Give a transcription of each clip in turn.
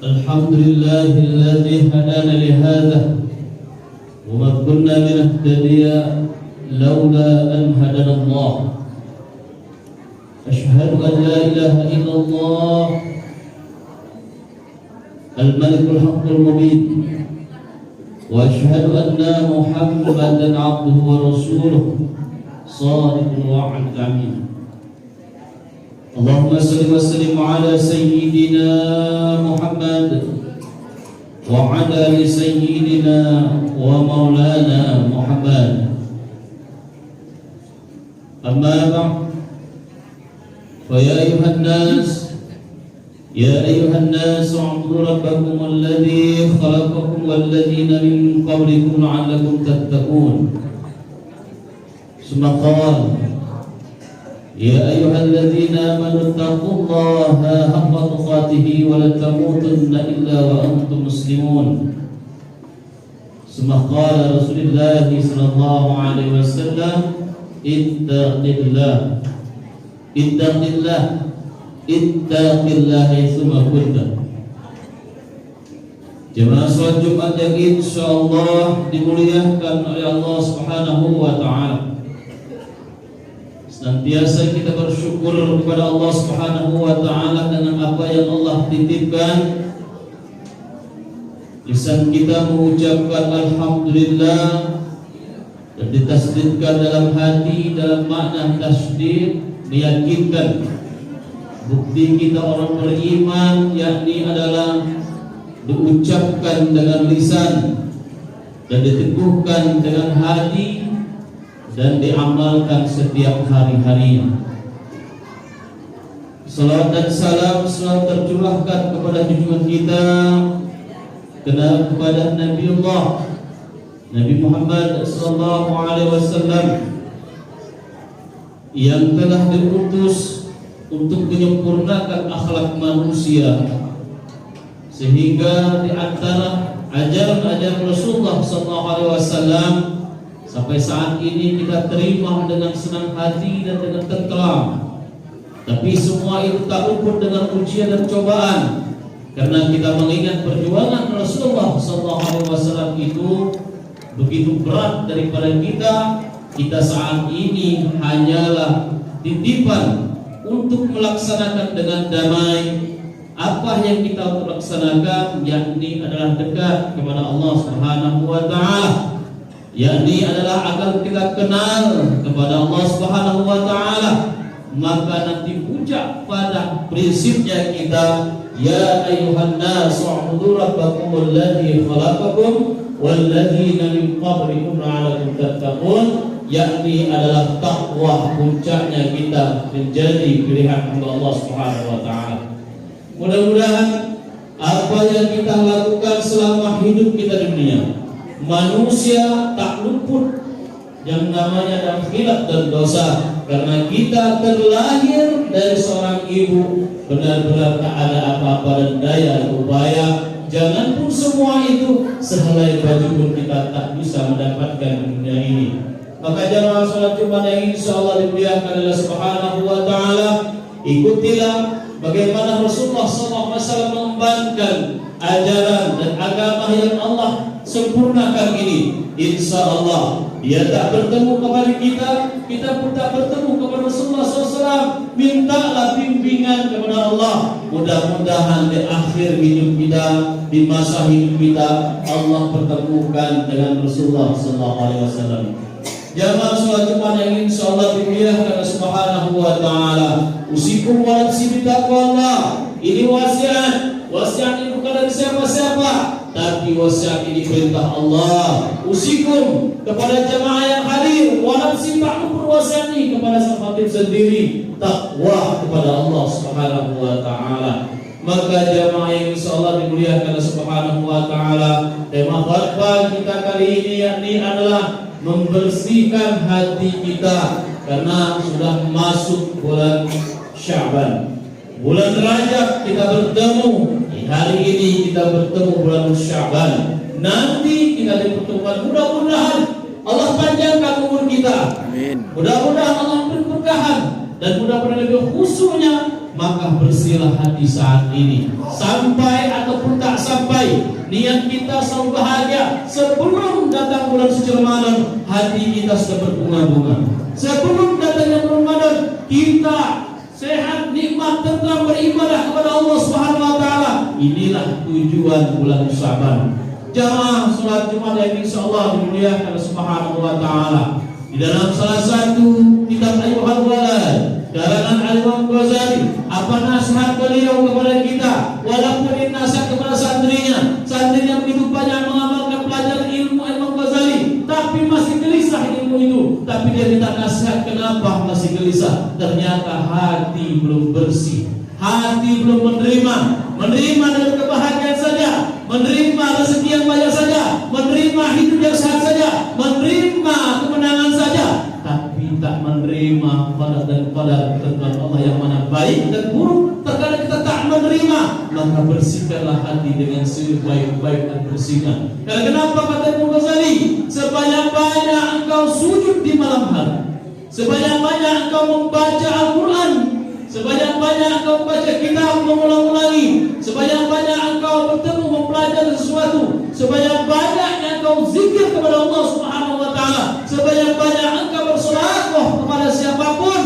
الحمد لله الذي هدانا لهذا وما كنا لنهتدي لولا أن هدانا الله. أشهد أن لا إله إلا الله الملك الحق المبين، وأشهد أن محمدا عبده ورسوله صادق الوعد الأمين. اللهم صل وسلم على سيدنا محمد وعلى آل سيدنا ومولانا محمد. أما بعد، فيا أيها الناس اعبدوا ربكم الذي خلقكم والذين من قبلكم لعلكم تتقون. ثم قال: يا أيها الذين آمنوا اتقوا الله حق تقاته ولا تموتن إلا وأنتم مسلمون. ثم قال رسول الله صلى الله عليه وسلم: ittaqillah haitsuma kunta. Jemaah salat Jumat yang insyaallah dimuliakan oleh Allah Subhanahu wa taala. Senantiasa kita bersyukur kepada Allah Subhanahu wa taala dengan apa yang Allah titipkan. Lisan kita mengucapkan alhamdulillah dan ditasdidkan dalam hati dalam makna tasdid, meyakinkan. Bukti kita orang beriman yakni adalah diucapkan dengan lisan dan diteguhkan dengan hati dan diamalkan setiap hari-harinya. Salawat dan salam selalu tercurahkan kepada junjungan kita, kepada Nabi Muhammad sallallahu alaihi wasallam yang telah diutus untuk menyempurnakan akhlak manusia, sehingga di antara ajaran-ajaran Rasulullah sallallahu alaihi wasallam sampai saat ini kita terima dengan senang hati dan dengan tentram. Tapi semua itu tak luput dengan ujian dan cobaan, karena kita mengingat perjuangan Rasulullah SAW itu begitu berat daripada kita. Kita saat ini hanyalah titipan untuk melaksanakan dengan damai apa yang kita laksanakan, yakni adalah dekat kepada Allah Subhanahu wa taala, yakni adalah agar kita kenal kepada Allah Subhanahu wa taala. Maka nanti puncak pada prinsipnya kita, ya ayyuhan nas u'budu rabbakum alladzi khalaqakum walladzina min qablikum la'allakum tattaqun, yakni adalah takwa. Puncaknya kita menjadi pilihan Allah Subhanahu wa taala. Mudah-mudahan apa yang kita lakukan selama hidup kita di dunia, manusia tak luput yang namanya dalam khilaf dan dosa, karena kita terlahir dari seorang ibu benar-benar tak ada apa-apa dan daya upaya. Jangan pun semua itu, sehelai baju pun kita tak bisa mendapatkan di dunia ini. Maka jamaah salat Jumat yang insyaallah dimuliakan oleh Subhanahu wa taala, ikutilah bagaimana Rasulullah SAW mengembangkan ajaran dan agama yang Allah sempurnakan ini. Insyaallah dia tak bertemu kepada kita pun tak bertemu kepada Rasulullah SAW. Mintalah bimbingan kepada Allah. Mudah-mudahan di akhir hidup kita, di masa hidup kita, Allah pertemukan dengan Rasulullah SAW. Jamaah salat Jumat yang insyaallah dimuliakan oleh Subhanahu wa taala, usikum wa nafsi bitaqwallah. Ini wasiat ini bukan dari siapa-siapa, tapi wasiat ini perintah Allah. Usikum kepada jamaah yang hadir, wa nafsi ta'mur wasiat ini kepada sahabat sendiri, takwa kepada Allah Subhanahu wa taala. Maka jamaah yang insyaallah dimuliakan oleh Subhanahu wa taala, tema khutbah kita kali ini yakni adalah membersihkan hati kita, karena sudah masuk bulan Sya'ban. Bulan Rajab kita bertemu, hari ini kita bertemu bulan Sya'ban. Nanti kita dipertemukan, mudah-mudahan Allah panjangkan umur kita. Amin. Mudah-mudahan Allah beri keberkahan dan mudah-mudahan lebih khusyuknya, maka bersihlah hati saat ini. Sampai ataupun tak sampai, niat kita selalu bahagia. Sebelum datang bulan suci Ramadan, hati kita sudah berbunga-bunga. Sebelum datangnya bulan Ramadan, kita sehat, nikmat, tentram, beribadah kepada Allah Subhanahu wa taala. Inilah tujuan bulan Syaban. Jamaah salat Jumat yang insyaallah dimuliakan oleh Subhanahu wa taala. Di dalam salah satu kitab Ayyuhal Walad karangan Al-Imam Ghazali, apa nasihat beliau kepada kita? Walaupun ini nasihat kepada santrinya begitu banyak mengamalkan pelajaran ilmu Imam Ghazali, tapi masih gelisah ilmu itu. Tapi dia minta nasihat, kenapa masih gelisah? Ternyata hati belum bersih, hati belum menerima dengan kebahagiaan saja, menerima rezeki yang banyak saja, menerima hidup yang sehat saja, menerima kemenangan saja, tapi tak menerima qadar dan qadar tentang Allah yang mana baik dan buruk. Terkadang kita tak menerima, maka bersihkanlah hati dengan sebaik-baik dan bersihkan. Karena kenapa kata Imam Ghazali, sebanyak-banyak engkau sujud di malam hari, sebanyak-banyak engkau membaca Al-Quran, sebanyak-banyak engkau baca kitab mengulang-ulangi, sebanyak-banyak engkau bertemu mempelajari sesuatu, sebanyak-banyaknya engkau zikir kepada Allah Subhanahu wa taala, sebanyak-banyak engkau bersedekah kepada siapapun,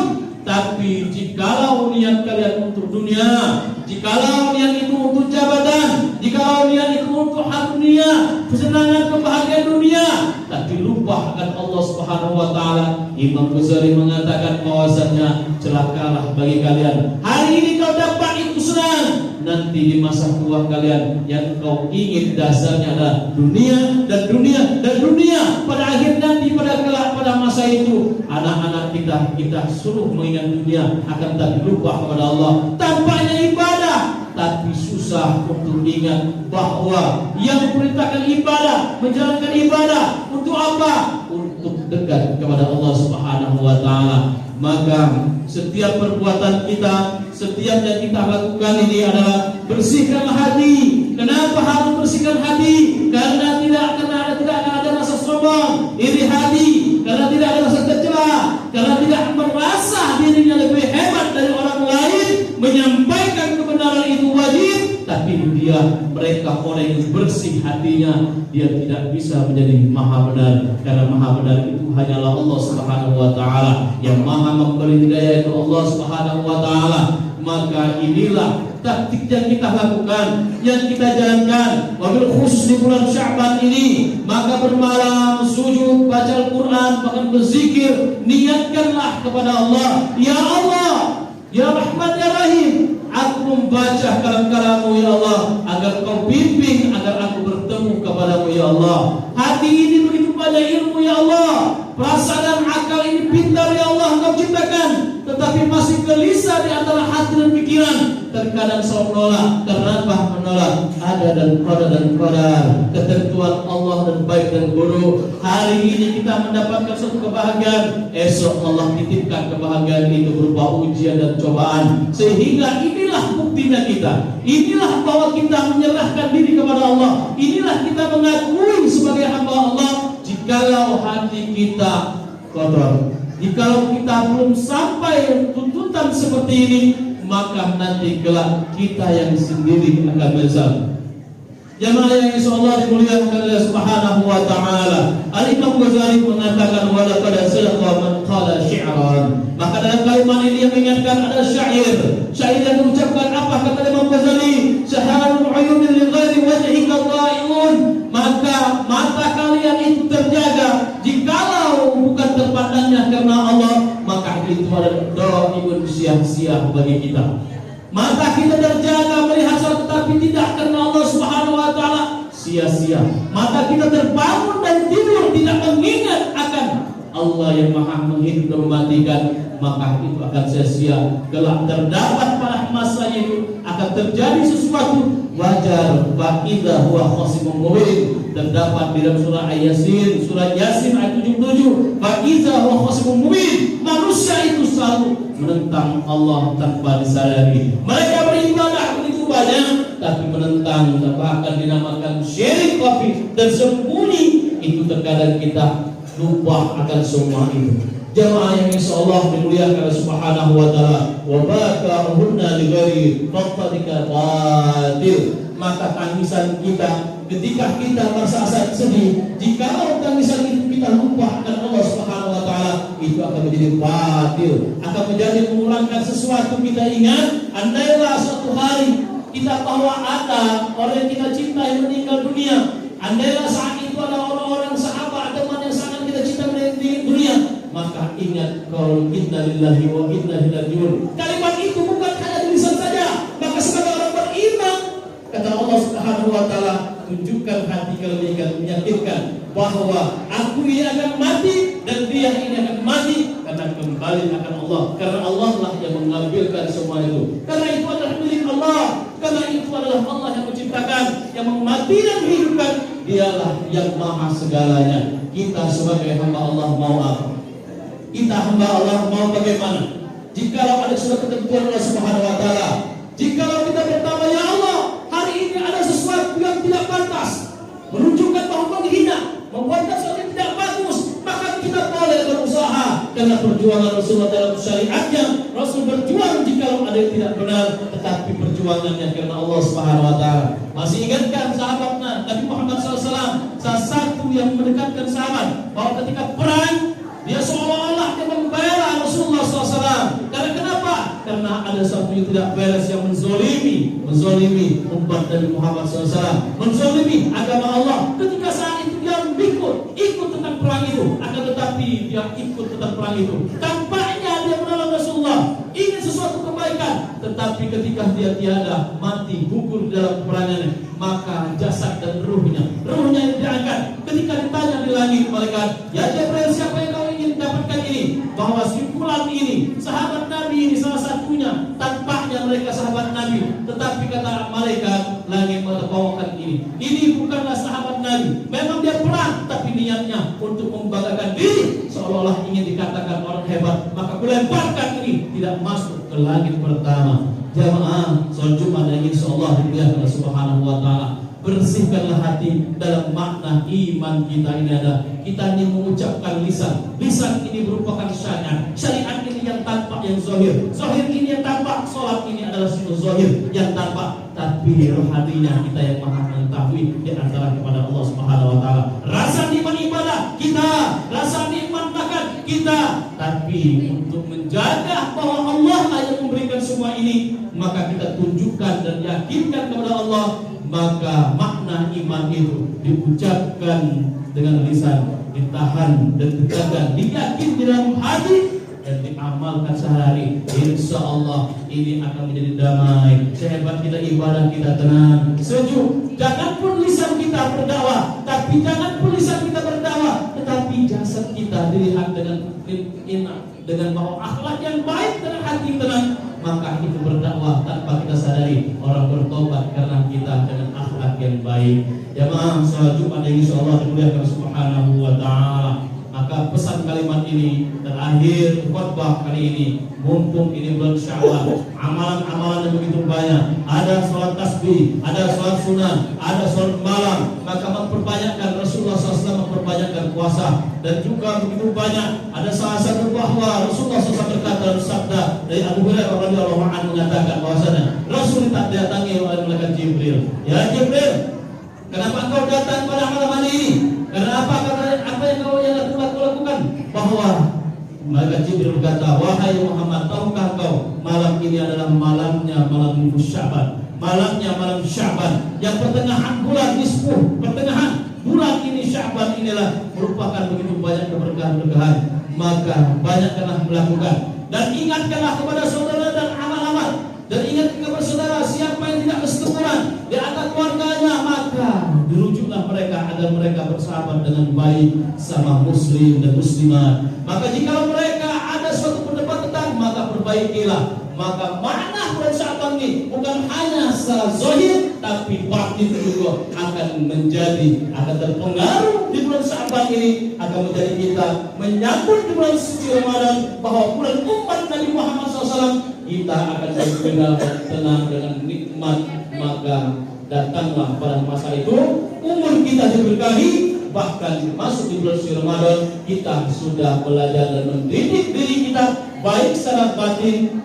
tapi jikalau niat kalian untuk dunia, jikalau niat itu untuk jabatan, jikalau niat itu untuk hak dunia, kesenangan, kebahagiaan dunia, tapi lupa akan Allah Subhanahu wa taala, Imam Ghazali mengatakan bahwasanya celakalah bagi kalian. Hari ini kau dapat itu senang, nanti di masa tua kalian yang kau ingin dasarnya adalah dunia dan dunia dan dunia. Pada akhir nanti, pada kelak, pada masa itu, anak-anak kita suruh mengingat dunia, akan tak lupa kepada Allah. Tampaknya ibadah, tapi susah untuk ingat bahwa yang diperintahkan ibadah, menjalankan ibadah untuk apa? Untuk dekat kepada Allah Subhanahu wa taala. Maka setiap perbuatan kita, setiap yang kita lakukan ini adalah bersihkanlah hati. Kenapa harus bersihkan hati? Karena tidak akan ada rasa sombong, iri hati, karena tidak ada rasa tercela, karena tidak merasa dirinya lebih hebat dari orang lain. Menyampaikan kebenaran itu wajib, tapi mereka orang yang bersih hatinya, dia tidak bisa menjadi maha benar, karena maha benar itu hanyalah Allah Subhanahu wa taala. Yang maha memberi hidayah itu Allah Subhanahu wa taala. Maka inilah taktik yang kita lakukan, yang kita jalankan, wabil khusus di bulan Syaban ini. Maka bermalam, sujud, baca Al-Quran, bahkan berzikir, niatkanlah kepada Allah, ya Allah, ya Rahman, ya Rahim, aku membaca kalam-Kalam-Mu ya Allah, agar Kau bimbing, agar aku bertemu kepadamu ya Allah. Hati ini begitu banyak ilmu ya Allah, perasaan dan akal ini pintar ya Allah Engkau ciptakan, tetapi masih gelisah di antara hati dan pikiran. Terkadang selalu menolak. Kenapa menolak? Ada dan qadar ketentuan Allah dan baik dan buruk. Hari ini kita mendapatkan suatu kebahagiaan, esok Allah titipkan kebahagiaan itu berupa ujian dan cobaan. Sehingga inilah buktinya kita, inilah bahwa kita menyerahkan diri kepada Allah, inilah kita mengakui sebagai hamba Allah. Jikalau hati kita kotor, jikalau kita belum sampai tuntutan seperti ini, maka nanti kelak kita yang sendiri akan menyesal. Jamaah yang insyaallah dimuliakan oleh Subhanahu wa taala. Al-Imam Ghazali mengatakan wala qad sadaqa man qala syi'ran. Maka dalam kalimat ini yang mengingatkan ada syair. Syair yang mengucapkan apa kata Imam Ghazali? Syaharul uyun li ghairi wajhika dha'iun. Maka mata kalian itu terjaga jikalau bukan terpandangnya karena Allah, maka itu adalah dha'iun sia-sia bagi kita. Mata kita terjaga melihat sesuatu tetapi tidak karena Allah Subhanahu wa taala, sia-sia. Mata kita terbangun dan tidur tidak mengingat akan Allah yang Maha menghidup dan mematikan, maka itu akan sia-sia. Kelak terdapat pada masanya itu akan terjadi sesuatu wajar, fa idza huwa khasimun mubin. Terdapat di dalam surah Yasin, surah Yasin ayat 77, fa idza huwa khasimun mubin. Manusia itu selalu menentang Allah tanpa disadari. Mereka beribadah begitu banyak, tapi menentang, bahkan dinamakan syirik kafir dan sembunyi. Itu terkadang kita lupa akan semua itu. Jamaah yang insyaallah dimuliakan oleh Subhanahu wa taala, wa baka'hunna li ghairi faqadika batil. Maka tangisan kita ketika kita merasa sedih, jika tangisan itu kita lupa akan Allah Subhanahu wa taala, itu akan menjadi batil, akan menjadi mengulangkan sesuatu. Kita ingat, andailah suatu hari kita bahwa ada orang yang kita cintai meninggal dunia, andailah saat itu ada orang-orang sahabat teman yang sangat kita cinta meninggal dunia, maka ingat qaul inna lillahi wa inna ilaihi raji'un. Kalimat itu bukan hanya di lisan saja, maka sebagai orang beriman, kata Allah Subhanahu wa taala, tunjukkan hati kalian, meyakinkan bahwa aku ini akan mati dan dia ini akan mati, karena kembali akan Allah, karena Allah lah yang mengambilkan semua itu, karena itu adalah milik Allah, karena itu adalah Allah yang menciptakan, yang memati dan menghidupkan. Dialah yang maha segalanya. Kita sebagai hamba Allah mau apa? Kita hamba Allah mau bagaimana? Jikalau ada sudah ketentuan Allah Subhanahu wa taala, jikalau kita bertanya, ya Allah, hari ini ada sesuatu yang tidak pantas, menunjukkan bahwa menghina, membuat sesuatu yang tidak bagus, maka kita boleh berusaha, karena perjuangan Rasulullah dalam syariatnya, Rasul berjuang jikalau ada yang tidak benar, tetapi perjuangannya karena Allah Subhanahu wa taala. Masih ingatkan sahabatnya Nabi Muhammad SAW, salah satu yang mendekatkan sahabat, bahwa ketika perang dia seolah-olah dia membela Rasulullah SAW. Karena kenapa? Karena ada sesuatu yang tidak beres, yang menzolimi umat Nabi Muhammad SAW, menzolimi agama Allah. Ketika saat itu dia ikut tentang perang itu, akan tetapi dia ikut tentang perang itu, tampaknya dia menolong Rasulullah, ingin sesuatu kebaikan, tetapi ketika dia tiada, mati, gugur dalam perangannya, maka jasad dan ruhnya yang diangkat. Ketika ditanya di langit malaikat, ya Jibril, siapa yang kau ingin dapatkan ini? Bahwa simpulan ini, sahabat Nabi ini salah satunya, tampaknya mereka sahabat Nabi, tetapi kata malaikat, langit mengatakan ini bukanlah sahabat Nabi. Memang dia perang, tapi niatnya untuk membanggakan diri, seolah-olah ingin dikatakan orang hebat, maka kulemparkan ini, tidak masuk ke langit pertama. Jamaah sholat Jumat yang insyaallah dimuliakan oleh Subhanahu wa taala, bersihkanlah hati dalam makna iman kita ini ada. Kita ini mengucapkan lisan ini merupakan syariat ini yang tampak, yang zahir ini yang tampak, sholat ini adalah zahir yang tampak, tapi rohaninya kita yang maha mengetahui di antara kepada Allah Subhanahu wa taala. Rasa nikmat ibadah kita, rasa nikmat makan kita, tapi untuk menjaga bahwa Allah lah yang memberikan semua ini, maka kita tunjukkan dan yakinkan kepada Allah. Maka makna iman itu diucapkan dengan lisan, ditahan dan dijaga, diyakin di dalam hati dan diamalkan sehari. Insya Allah ini akan menjadi damai. Sehebat kita ibadah, kita tenang, sejuk. Jangan pun lisan kita berdakwah, tetapi jasad kita dilihat dengan bahwa akhlak yang baik dan hati tenang, maka itu berdakwah tanpa kita sadari, orang bertobat karena kita dengan akhlak yang baik. Jamaah sholat Jumat yang insyaallah dimuliakan Subhanahu wa taala. Maka pesan kalimat ini terakhir khutbah kali ini, mumpung ini bulan Syawal, amalan-amalan yang begitu banyak, ada sholat tasbih, ada sholat sunnah, ada sholat malam, maka memperbanyakkan. Rasulullah SAW memperbanyakkan puasa, dan juga begitu banyak. Ada salah satu bahwa Rasulullah SAW berkata dalam sabda dari Abu Hurairah radhiyallahu anhu mengatakan bahwasanya Rasul tak datangi oleh malaikat Jibril. Ya Jibril, kenapa engkau datang pada malam hari ini? Karena apa yang kau lakukan? Bahwa malaikat Jibril berkata, wahai Muhammad, tahukah kau malam ini adalah malamnya malam Sya'ban, malamnya malam Sya'ban, yang pertengahan bulan nisfu, pertengahan bulan ini Sya'ban inilah merupakan begitu banyak keberkahan-keberkahan. Maka banyakkanlah melakukan, dan ingatkanlah kepada saudara dan amal-amal, dan ingat kepada saudara siapa yang tidak berseteruan di antara keluarganya, maka dirujuklah mereka agar mereka bersahabat dengan baik sama muslim dan muslimat. Maka jika mereka ada suatu perdebatan, maka perbaikilah. Maka makna bulan Sya'ban ini bukan hanya secara zahir, tapi batin juga akan terpengaruh di bulan Sya'ban ini, akan menjadi kita menyambut di bulan suci Ramadan, bahwa bulan umat Nabi Muhammad SAW kita akan benar dan tenang dengan nikmat. Maka datanglah pada masa itu umur kita diberkahi, bahkan masuk di bulan suci Ramadan kita sudah belajar dan mendidik diri kita baik secara batin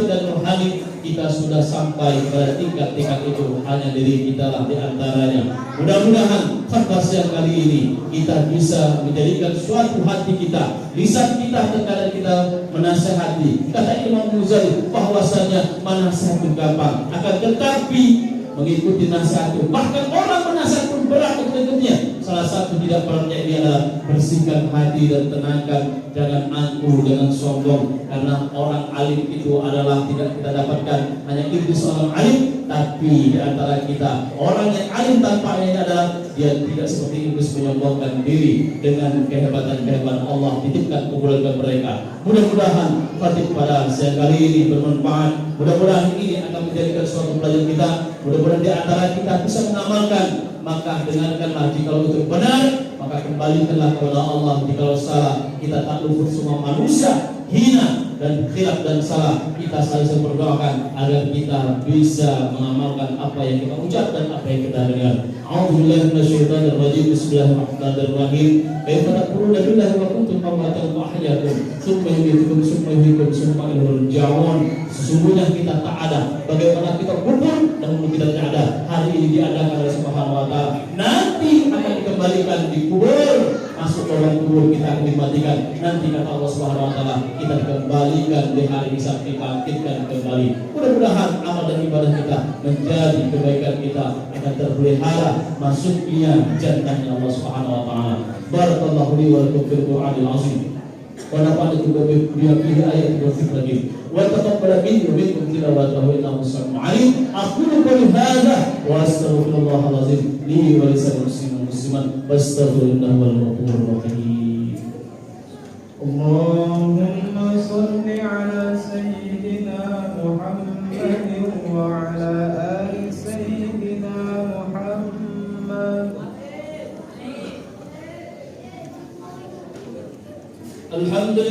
dan rohani. Kita sudah sampai pada tingkat-tingkat itu, hanya diri kita lah di antaranya. Mudah-mudahan khutbah siang kali ini kita bisa menjadikan suatu hati kita, lisan kita terkadang kita menasihati. Kata Imam Ghazali bahwasanya menasihat itu gampang, akan tetapi mengikuti nasihat itu, bahkan orang menasihat pun berat untuknya. Salah satu tidak beratnya ini adalah bersihkan hati dan tenangkan, jangan angkuh, jangan sombong. Karena orang alim itu adalah tidak kita dapatkan hanya itu seorang alim, tapi di antara kita orang yang alim tampaknya adalah dia tidak seperti iblis menyombongkan diri dengan kehebatan Allah titipkan kepada mereka. Mudah-mudahan khotib pada siang kali ini bermanfaat. Mudah-mudahan ini akan menjadikan suatu pelajaran kita. Mudah-mudahan di antara kita bisa mengamalkan. Maka dengarkanlah, jika itu benar maka kembalikanlah kepada Allah. Jika salah, kita tak luput semua manusia hina dan khilaf dan salah. Kita selalu berdoakan agar kita bisa mengamalkan apa yang kita ucap dan apa yang kita dengar. A'udzubillahi minasyaitonir rajim. Bismillahirrahmanirrahim. Kaifa takfuruna billahi wa kuntum amwatan fa ahyaakum tsumma yumeetukum tsumma yuhyikum tsumma ilaihi turja'un. Sesungguhnya kita tak ada, bagaimana kita kubur dahulu kita tidak ada, hari ini diadakan oleh Subhanahu wa taala, nanti akan dikembalikan, dikubur, masuk dalam kubur kita akan dimatikan, nanti kata Allah Subhanahu wa taala kita dikembalikan di hari bisa dibangkitkan kembali. Mudah-mudahan amal dan ibadah kita menjadi kebaikan kita akan terpelihara masuknya jannahnya Allah Subhanahu wa taala. Barakallahu li wa lakum fil Qur'anil azim. Wa nafa'ani bihi ayat wa fikrati wa taqabbal minni wa minkum tilawatahu innahu sami'un 'alim. Aqulu qawli hadza wa astaghfirullahal azim li wa lisa'il muslimin muslimat wastaghfirullaha wal ghafurur rahim. Allahumma shalli ala sayyidina Muhammadin wa ala ali sayyidina Muhammad. Alhamdulillah.